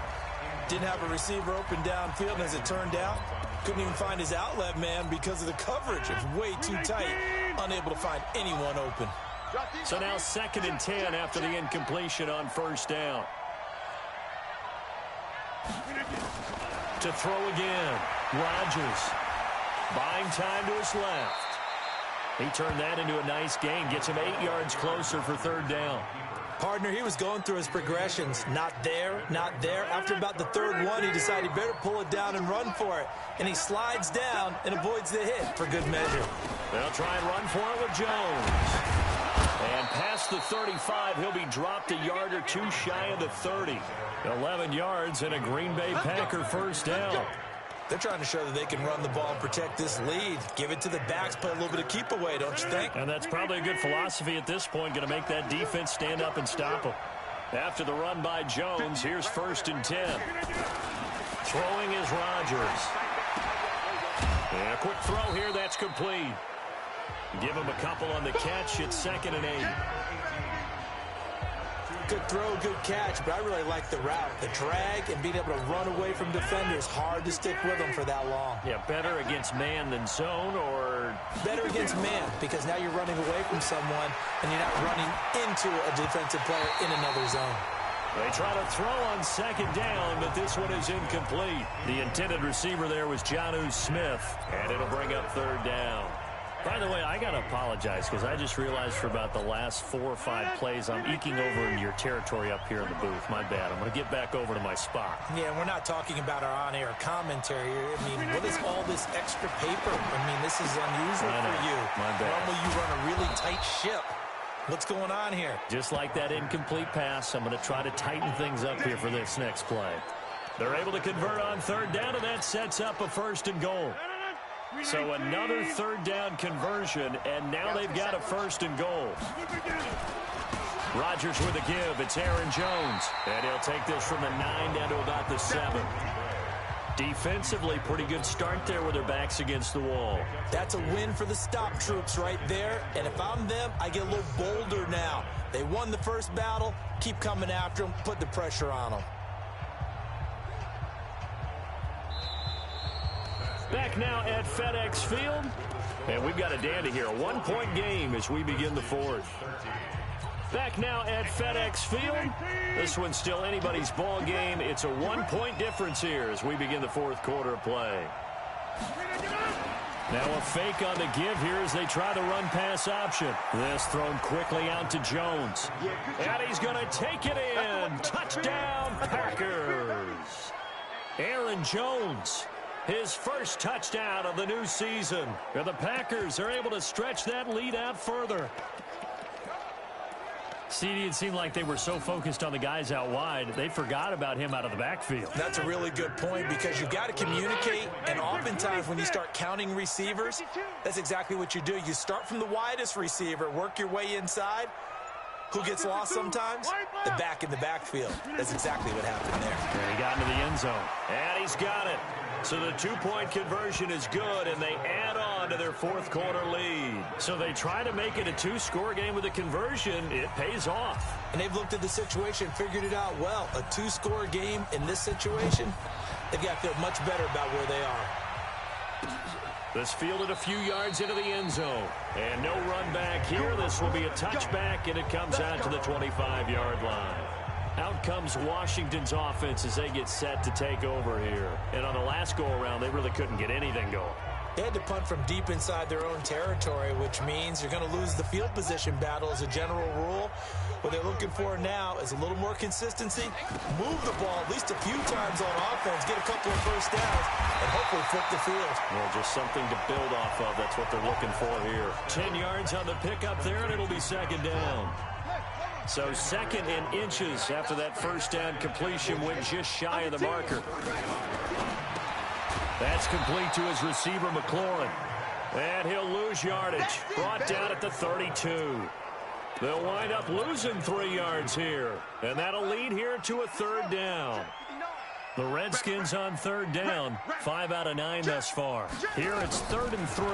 Didn't have a receiver open downfield, and as it turned out, couldn't even find his outlet man because of the coverage. It was way too tight, unable to find anyone open. So now 2nd and 10 after the incompletion on 1st down. To throw again. Rodgers buying time to his left. He turned that into a nice gain. Gets him 8 yards closer for third down. Partner, he was going through his progressions. Not there, not there. After about the third one, he decided he better pull it down and run for it. And he slides down and avoids the hit for good measure. They'll try and run for it with Jones. And past the 35, he'll be dropped a yard or two shy of the 30. 11 yards and a Green Bay Packer first down. They're trying to show that they can run the ball and protect this lead. Give it to the backs, play a little bit of keep away, don't you think? And that's probably a good philosophy at this point, going to make that defense stand up and stop them. After the run by Jones, here's 1st and 10. Throwing is Rodgers. And a quick throw here, that's complete. Give him a couple on the catch. It's 2nd and 8. Good throw, good catch, but I really like the route. The drag and being able to run away from defenders. Hard to stick with them for that long. Yeah, better against man than zone, or? Better against man, because now you're running away from someone and you're not running into a defensive player in another zone. They try to throw on 2nd down, but this one is incomplete. The intended receiver there was Jonnu Smith, and it'll bring up 3rd down. By the way, I got to apologize because I just realized for about the last 4 or 5 plays I'm eking over into your territory up here in the booth. My bad. I'm going to get back over to my spot. Yeah, we're not talking about our on-air commentary. I mean, what is all this extra paper? I mean, this is unusual for you. My bad. Normally you run a really tight ship. What's going on here? Just like that incomplete pass, I'm going to try to tighten things up here for this next play. They're able to convert on 3rd down, and that sets up a 1st and goal. So another 3rd down conversion, and now they've got a 1st and goal. Rodgers with a give. It's Aaron Jones. And he'll take this from the 9 down to about the 7. Defensively, pretty good start there with their backs against the wall. That's a win for the stop troops right there. And if I'm them, I get a little bolder now. They won the first battle. Keep coming after them. Put the pressure on them. Back now at FedEx Field. And we've got a dandy here. A 1-point game as we begin the 4th. Back now at FedEx Field. This one's still anybody's ball game. It's a 1-point difference here as we begin the 4th quarter of play. Now a fake on the give here as they try the run-pass option. This thrown quickly out to Jones. And he's going to take it in. Touchdown, Packers. Aaron Jones. His first touchdown of the new season. And the Packers are able to stretch that lead out further. CD, it seemed like they were so focused on the guys out wide, they forgot about him out of the backfield. That's a really good point because you've got to communicate, and oftentimes when you start counting receivers, that's exactly what you do. You start from the widest receiver, work your way inside. Who gets lost sometimes? The back in the backfield. That's exactly what happened there. And he got into the end zone. And he's got it. So the 2-point conversion is good, and they add on to their 4th quarter lead. So they try to make it a 2-score game with a conversion. It pays off. And they've looked at the situation, figured it out well. A 2-score game in this situation, they've got to feel much better about where they are. This fielded a few yards into the end zone. And no run back here. This will be a touchback, and it comes out to the 25-yard line. Out comes Washington's offense as they get set to take over here. And on the last go-around, they really couldn't get anything going. They had to punt from deep inside their own territory, which means you're going to lose the field position battle as a general rule. What they're looking for now is a little more consistency, move the ball at least a few times on offense, get a couple of first downs, and hopefully flip the field. Well, just something to build off of. That's what they're looking for here. 10 yards on the pickup there, and it'll be 2nd down. So 2nd and inches after that first down completion went just shy of the marker. That's complete to his receiver, McLaurin. And he'll lose yardage. Brought down at the 32. They'll wind up losing 3 yards here. And that'll lead here to a 3rd down. The Redskins on 3rd down. 5 out of 9 thus far. Here it's 3rd and 3.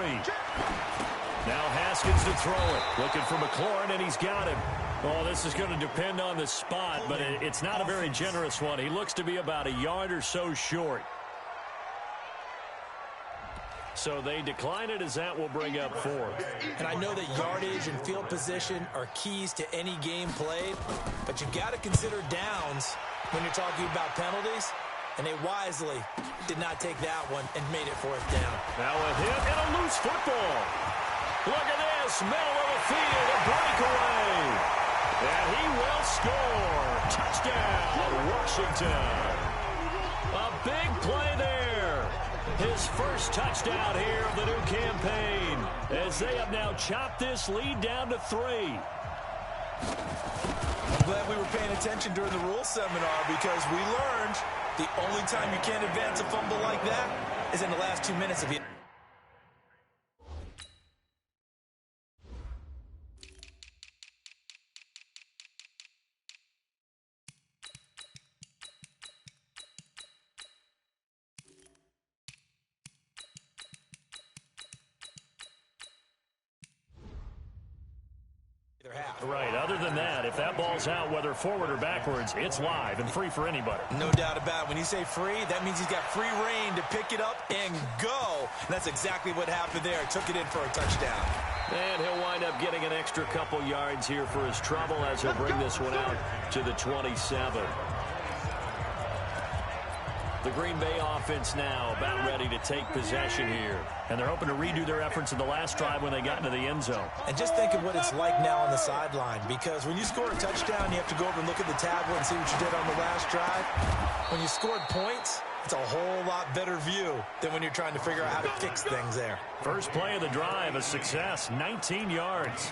Now Haskins to throw it. Looking for McLaurin, and he's got him. Oh, this is going to depend on the spot, but it's not a very generous one. He looks to be about a yard or so short. So they decline it as that will bring up 4th. And I know that yardage and field position are keys to any game played, but you've got to consider downs when you're talking about penalties. And they wisely did not take that one and made it fourth down. Now a hit and a loose football. Look at this. Middle of the field, a breakaway. And he will score. Touchdown, Washington. A big play there. His first touchdown here of the new campaign, as they have now chopped this lead down to 3. I'm glad we were paying attention during the rule seminar, because we learned the only time you can't advance a fumble like that is in the last 2 minutes of it. Right, other than that, if that ball's out, whether forward or backwards, it's live and free for anybody. No doubt about it. When you say free, that means he's got free reign to pick it up and go. And that's exactly what happened there. Took it in for a touchdown. And he'll wind up getting an extra couple yards here for his trouble, as he'll bring this one out to the 27. The Green Bay offense now about ready to take possession here. And they're hoping to redo their efforts in the last drive when they got into the end zone. And just think of what it's like now on the sideline, because when you score a touchdown, you have to go over and look at the tablet and see what you did on the last drive. When you scored points, it's a whole lot better view than when you're trying to figure out how to fix things there. First play of the drive, a success, 19 yards.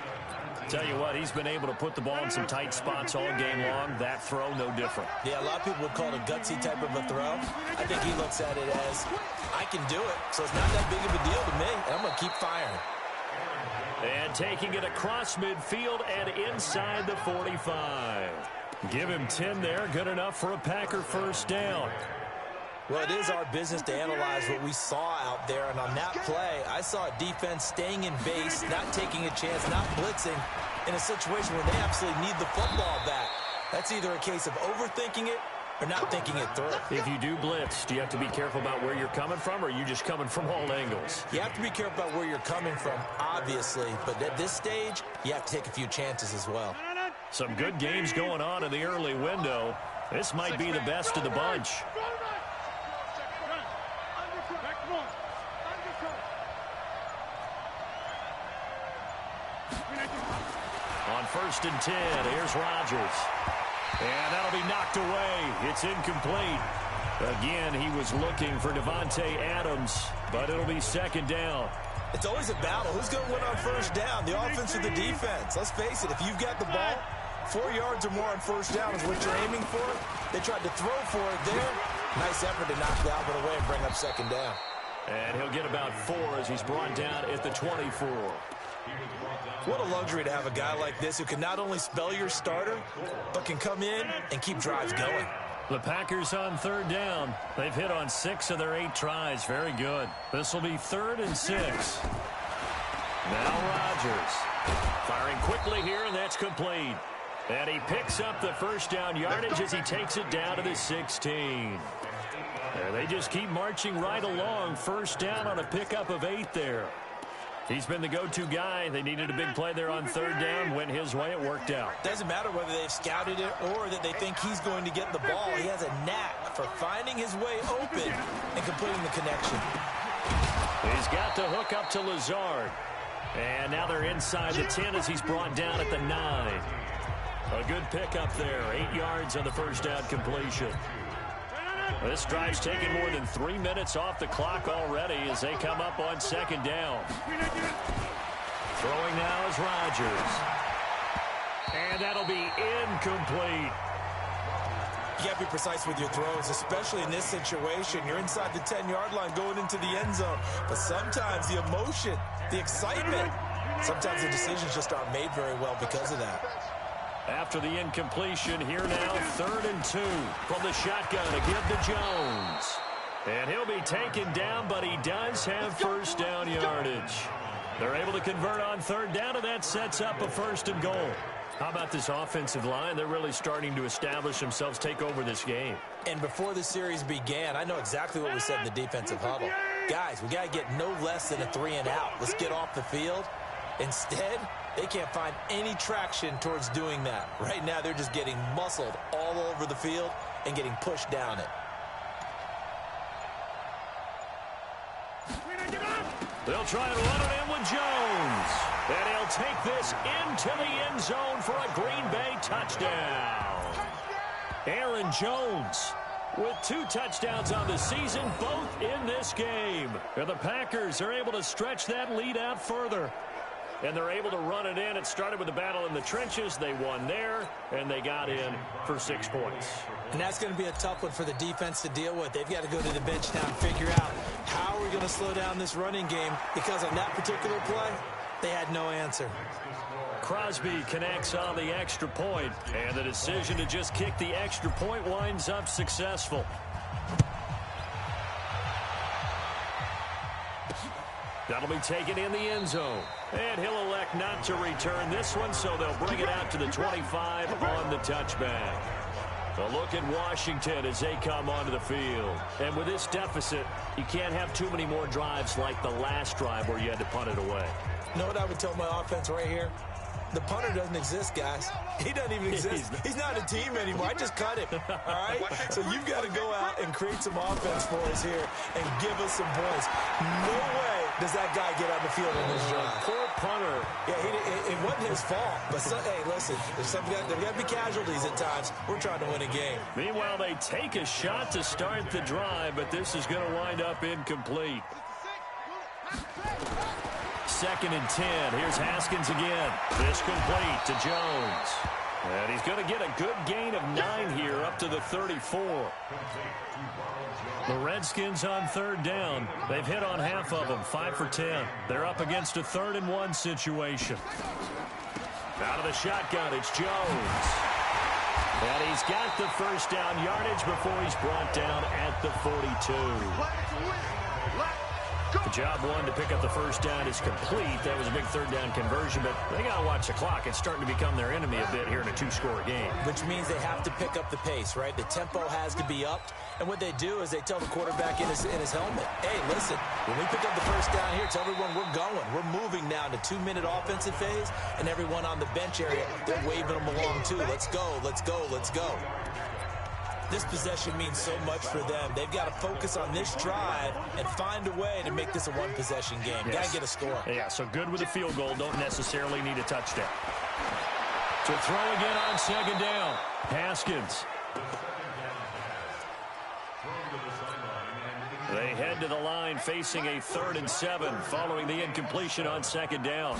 Tell you what, he's been able to put the ball in some tight spots all game long. That throw, no different. Yeah, a lot of people would call it a gutsy type of a throw. I think he looks at it as, I can do it, so it's not that big of a deal to me, and I'm going to keep firing. And taking it across midfield and inside the 45. Give him 10 there, good enough for a Packer first down. Well, it is our business to analyze what we saw out there, and on that play, I saw a defense staying in base, not taking a chance, not blitzing, in a situation where they absolutely need the football back. That's either a case of overthinking it or not thinking it through. If you do blitz, do you have to be careful about where you're coming from, or are you just coming from all angles? You have to be careful about where you're coming from, obviously, but at this stage, you have to take a few chances as well. Some good games going on in the early window. This might be the best of the bunch. On 1st and 10, here's Rodgers. And that'll be knocked away. It's incomplete. Again, he was looking for Devontae Adams, but it'll be 2nd down. It's always a battle. Who's going to win on 1st down, the offense or the defense? Let's face it, if you've got the ball, 4 yards or more on 1st down is what you're aiming for. They tried to throw for it there. Nice effort to knock Dalvin away and bring up 2nd down. And he'll get about 4 as he's brought down at the 24. What a luxury to have a guy like this who can not only spell your starter, but can come in and keep drives going. The Packers on 3rd down. They've hit on 6 of their 8 tries. Very good. This will be 3rd and 6. Now Rodgers. Firing quickly here, and that's complete. And he picks up the 1st down yardage as he takes it down to the 16. And they just keep marching right along. 1st down on a pickup of 8 there. He's been the go-to guy. They needed a big play there on 3rd down. Went his way. It worked out. Doesn't matter whether they've scouted it or that they think he's going to get the ball. He has a knack for finding his way open and completing the connection. He's got to hook up to Lazard. And now they're inside the 10 as he's brought down at the 9. A good pickup there. 8 yards on the 1st down completion. This drive's taken more than 3 minutes off the clock already as they come up on 2nd down. Throwing now is Rodgers. And that'll be incomplete. You got to be precise with your throws, especially in this situation. You're inside the 10-yard line going into the end zone. But sometimes the emotion, the excitement, sometimes the decisions just aren't made very well because of that. After the incompletion, here now, 3rd and 2 from the shotgun to give to Jones. And he'll be taken down, but he does have 1st down yardage. They're able to convert on 3rd down, and that sets up a 1st and goal. How about this offensive line? They're really starting to establish themselves, take over this game. And before the series began, I know exactly what we said in the defensive huddle. Guys, we got to get no less than a 3-and-out. Let's get off the field. Instead, they can't find any traction towards doing that. Right now, they're just getting muscled all over the field and getting pushed down it. They'll try and run it in with Jones. And he'll take this into the end zone for a Green Bay touchdown. Aaron Jones with 2 touchdowns on the season, both in this game. And the Packers are able to stretch that lead out further. And they're able to run it in. It started with a battle in the trenches. They won there, and they got in for 6 points. And that's going to be a tough one for the defense to deal with. They've got to go to the bench now and figure out how are we going to slow down this running game, because on that particular play, they had no answer. Crosby connects on the extra point, and the decision to just kick the extra point winds up successful. That'll be taken in the end zone. And he'll elect not to return this one, so they'll bring it out to the 25 on the touchback. A look at Washington as they come onto the field. And with this deficit, you can't have too many more drives like the last drive where you had to punt it away. You know what I would tell my offense right here? The punter doesn't exist, guys. He doesn't even exist. He's not a team anymore. I just cut him, all right? So you've got to go out and create some offense for us here and give us some points. No way does that guy get on the field in this drive. Poor punter. Yeah, it wasn't his fault. But, hey, listen, there's got to be casualties at times. We're trying to win a game. Meanwhile, they take a shot to start the drive, but this is going to wind up incomplete. 2nd and 10. Here's Haskins again. This complete to Jones. And he's going to get a good gain of 9 here up to the 34. The Redskins on 3rd down. They've hit on half of them, 5 for 10. They're up against a 3rd and 1 situation. Out of the shotgun, it's Jones. And he's got the first down yardage before he's brought down at the 42. The job one to pick up the first down is complete. That was a big 3rd down conversion, but they got to watch the clock. It's starting to become their enemy a bit here in a 2-score game. Which means they have to pick up the pace, right? The tempo has to be upped. And what they do is they tell the quarterback in his helmet, hey, listen, when we pick up the first down here, tell everyone we're going. We're moving now to 2-minute offensive phase, and everyone on the bench area, they're waving them along too. Let's go, let's go, let's go. This possession means so much for them. They've got to focus on this drive and find a way to make this a one-possession game. Yes. Got to get a score. Yeah, so good with a field goal. Don't necessarily need a touchdown. To throw again on 2nd down. Haskins. They head to the line facing a 3rd and 7 following the incompletion on 2nd down.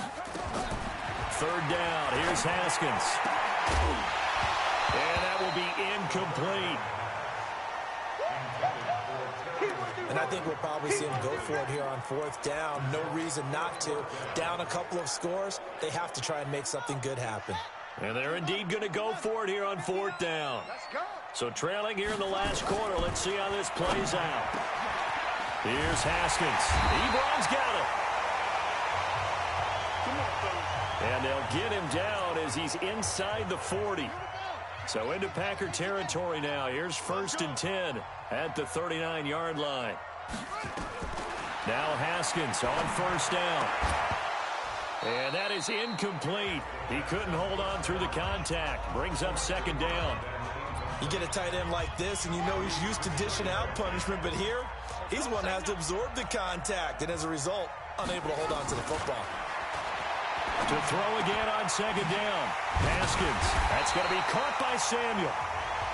3rd down. Here's Haskins. And that will be incomplete. And I think we'll probably see him go for it here on 4th down. No reason not to. Down a couple of scores, they have to try and make something good happen. And they're indeed going to go for it here on 4th down. So trailing here in the last quarter. Let's see how this plays out. Here's Haskins. Ebron's got it. And they'll get him down as he's inside the 40. So into Packer territory now. Here's 1st and 10 at the 39-yard line. Now Haskins on 1st down. And that is incomplete. He couldn't hold on through the contact. Brings up 2nd down. You get a tight end like this, and you know he's used to dishing out punishment, but here, he's one that has to absorb the contact, and as a result, unable to hold on to the football. To throw again on 2nd down. Haskins. That's going to be caught by Samuel.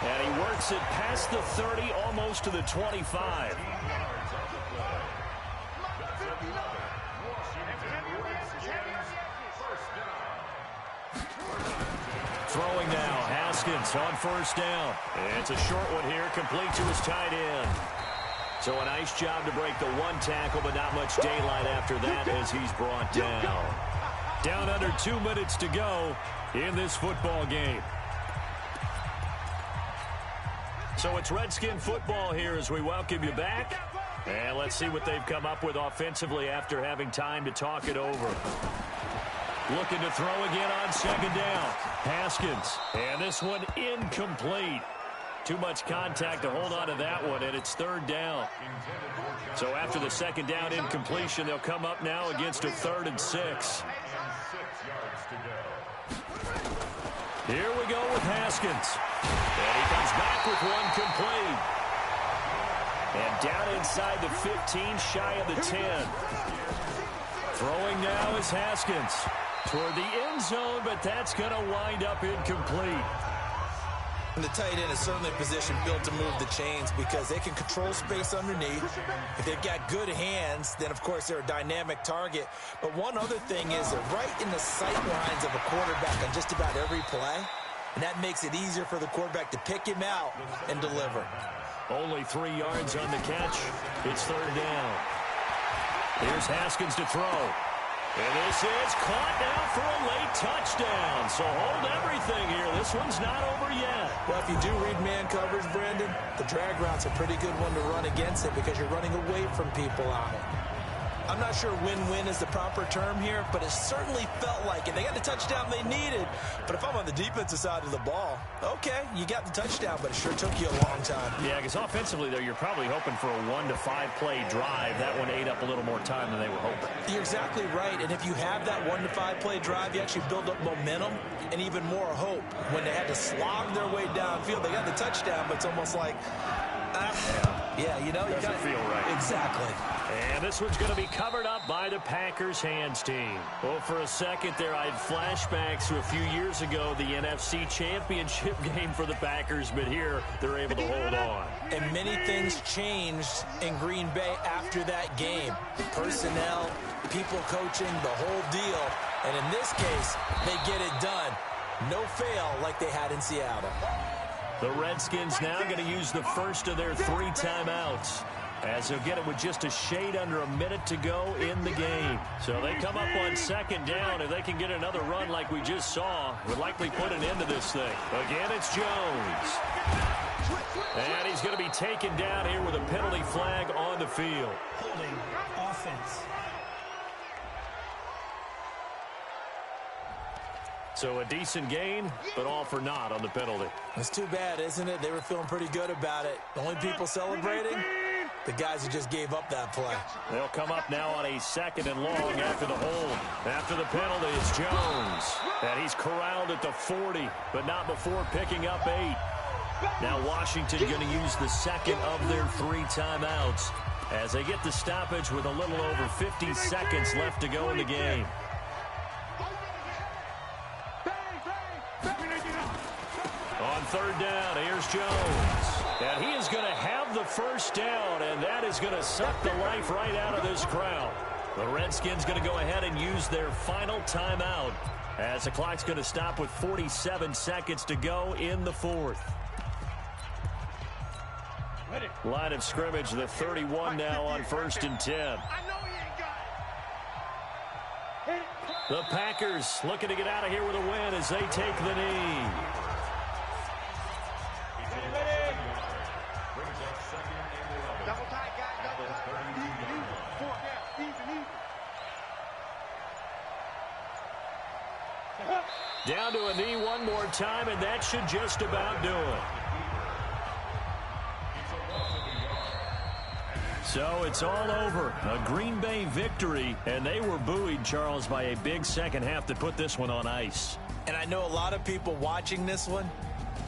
And he works it past the 30, almost to the 25. Throwing now. Haskins on 1st down. It's a short one here, complete to his tight end. So a nice job to break the 1 tackle, but not much daylight after that as he's brought down. Down under 2 minutes to go in this football game. So it's Redskin football here as we welcome you back. And let's see what they've come up with offensively after having time to talk it over. Looking to throw again on 2nd down. Haskins. And this one incomplete. Too much contact to hold on to that one, and it's 3rd down. So after the 2nd down incompletion, they'll come up now against a 3rd and 6. Here we go with Haskins. And he comes back with one complete. And down inside the 15, shy of the 10. Throwing now is Haskins toward the end zone, but that's going to wind up incomplete. And the tight end is certainly a position built to move the chains because they can control space underneath. If they've got good hands, then, of course, they're a dynamic target. But one other thing is they're right in the sight lines of a quarterback on just about every play, and that makes it easier for the quarterback to pick him out and deliver. Only 3 yards on the catch. It's third down. Here's Haskins to throw. And this is caught now for a late touchdown. So hold everything here. This one's not over yet. Well, if you do read man coverage, Brandon, the drag route's a pretty good one to run against it because you're running away from people on it. I'm not sure win-win is the proper term here, but it certainly felt like it. They got the touchdown they needed. But if I'm on the defensive side of the ball, okay, you got the touchdown, but it sure took you a long time. Yeah, because offensively, though, you're probably hoping for a 1 to 5 play drive. That one ate up a little more time than they were hoping. You're exactly right. And if you have that 1 to 5 play drive, you actually build up momentum and even more hope. When they had to slog their way downfield, they got the touchdown, but it's almost like, yeah, you know, you doesn't feel right. Exactly. And this one's going to be covered up by the Packers hands team. Well, for a second there, I had flashbacks to a few years ago, the NFC Championship game for the Packers, but here they're able to hold on. And many things changed in Green Bay after that game. Personnel, people coaching, the whole deal. And in this case, they get it done. No fail like they had in Seattle. The Redskins now going to use the first of their 3 timeouts, as they'll get it with just a shade under a minute to go in the game. So they come up on second down. If they can get another run like we just saw, would likely put an end to this thing. Again, it's Jones. And he's going to be taken down here with a penalty flag on the field. Holding offense. So a decent gain, but all for naught on the penalty. It's too bad, isn't it? They were feeling pretty good about it. The only people celebrating, the guys who just gave up that play. They'll come up now on a 2nd and long after the hold. After the penalty, it's Jones. And he's corralled at the 40, but not before picking up 8. Now Washington going to use the second of their 3 timeouts as they get the stoppage with a little over 50 seconds left to go in the game. On third down, here's Jones. And he is going to have the first down, and that is going to suck the life right out of this crowd. The Redskins going to go ahead and use their final timeout as the clock's going to stop with 47 seconds to go in the 4th. Line of scrimmage, the 31 now on 1st and 10. The Packers looking to get out of here with a win as they take the knee. Double tight, guys. Double tight. Down to a knee one more time, and that should just about do it. So it's all over. A Green Bay victory, and they were buoyed, Charles, by a big second half to put this one on ice. And I know a lot of people watching this one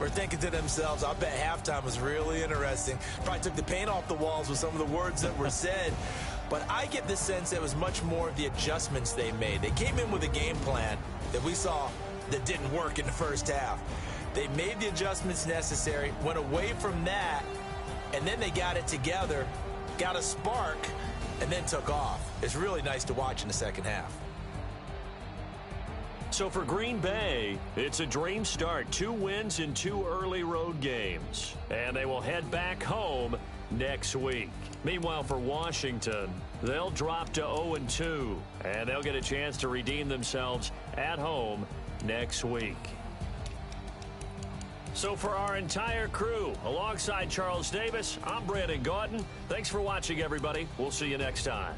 were thinking to themselves, I bet halftime was really interesting. Probably took the paint off the walls with some of the words that were said. But I get the sense that it was much more of the adjustments they made. They came in with a game plan that we saw that didn't work in the first half. They made the adjustments necessary, went away from that, and then they got it together, got a spark, and then took off. It's really nice to watch in the second half. So for Green Bay, it's a dream start. 2 wins in 2 early road games. And they will head back home next week. Meanwhile, for Washington, they'll drop to 0-2. And they'll get a chance to redeem themselves at home next week. So for our entire crew, alongside Charles Davis, I'm Brandon Gautin. Thanks for watching, everybody. We'll see you next time.